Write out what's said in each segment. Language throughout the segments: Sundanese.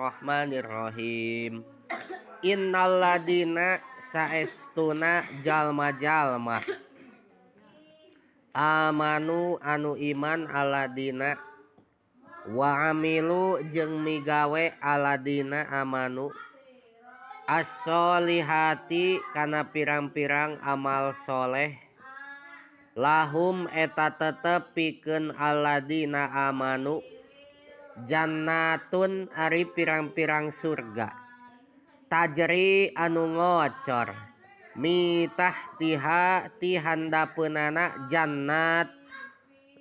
Bismillahirrahmanirrahim. Innaladina saestuna jalma-jalma amanu anu iman aladina wa amilu jeung migawe aladina amanu as-solihati kana pirang-pirang amal soleh lahum eta tetep pikeun aladina amanu jannatun ari pirang-pirang surga tajri anu ngocor mitahtiha ti handapeunana jannat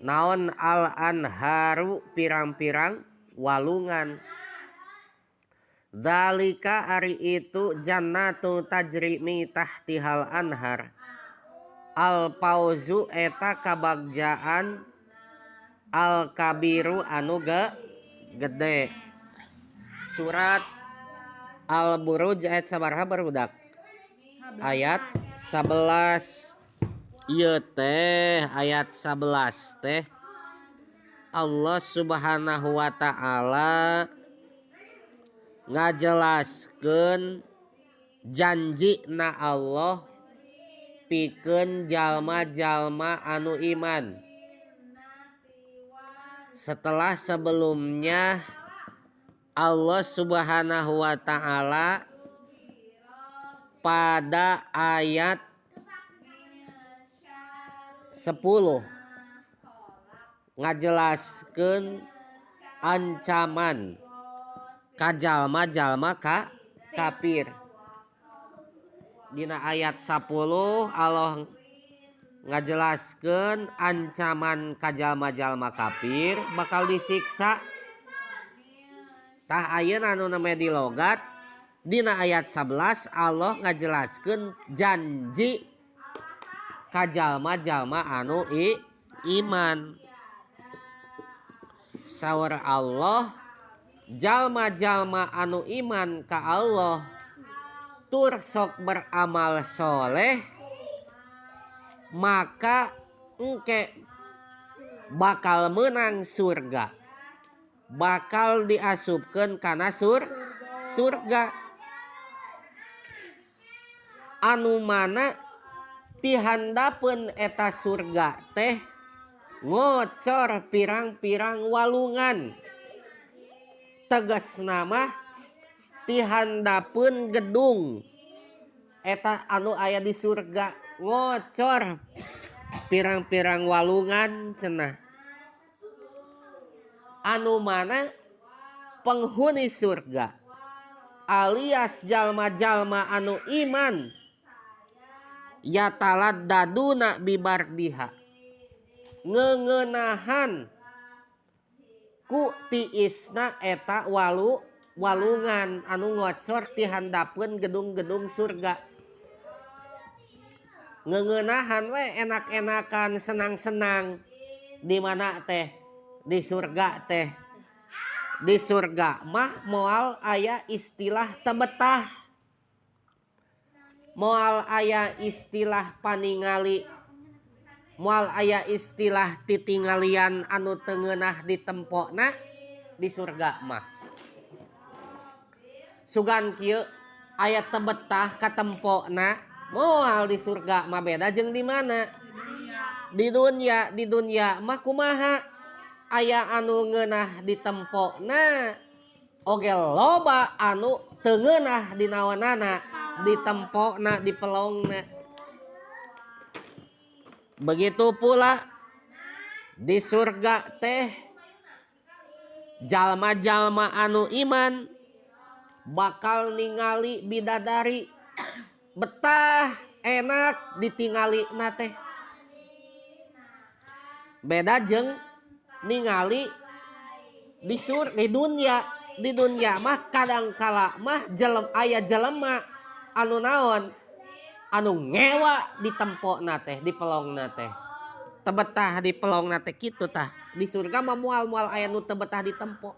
naon al anharu pirang-pirang walungan zalika ari itu jannatu tajri mitahtihal anhar al pauzu eta kabagjaan al kabiru anu gede. Surat Al-Buruj ayat sabaraha barudak? Ayat 11. Ieu teh ayat 11 teh Allah Subhanahu wa taala ngajelaskeun janjina Allah pikeun jalma-jalma anu iman. Setelah sebelumnya Allah Subhanahu wa taala pada ayat 10 ngajelaskeun ancaman ka jalma-jalma kafir. Dina ayat 10 Allah ngajelaskeun ancaman ka jalma-jalma kafir bakal disiksa. Tah ayeuna anu namanya di logat dina ayat 11 Allah ngajelaskeun janji ka jalma-jalma anu iman. Saur Allah jalma-jalma anu iman ka Allah tur sok beramal soleh maka engke bakal menang surga, bakal diasupkeun kana surga anu mana ti handapeun eta surga teh ngocor pirang-pirang walungan. Tegasna mah ti handapeun gedung eta anu aya di surga ngocor pirang-pirang walungan cenah. Anu mana penghuni surga alias jalma-jalma anu iman yataladdaduna bibardiha ngeuneunahan ku tiisna eta walungan anu ngocor ti handapeun gedung-gedung surga. Ngeuneunahan we enak-enakan senang-senang di mana teh di surga teh. Di surga mah moal aya istilah tebetah, moal aya istilah paningali, moal aya istilah titinggalian anu teu ngeunah ditempona di surga mah. Sugan kieu aya tebetah ka tempona moal di surga mah beda jeung di mana? Di dunya mah kumaha? Aya anu ngeunah di tempona oge loba anu teu ngeunah di naonana, di tempona, di pelongna. Begitu pula di surga teh jalma-jalma anu iman bakal ningali bidadari betah enak ditinggalina teh. Beda jeung ningali di dunya mah kadangkala mah aya jelema anu naon anu ngewa di tempona teh di pelongna teh teu betah di pelongna teh kitu tah. Di surga mah moal aya nu teu betah di tempo.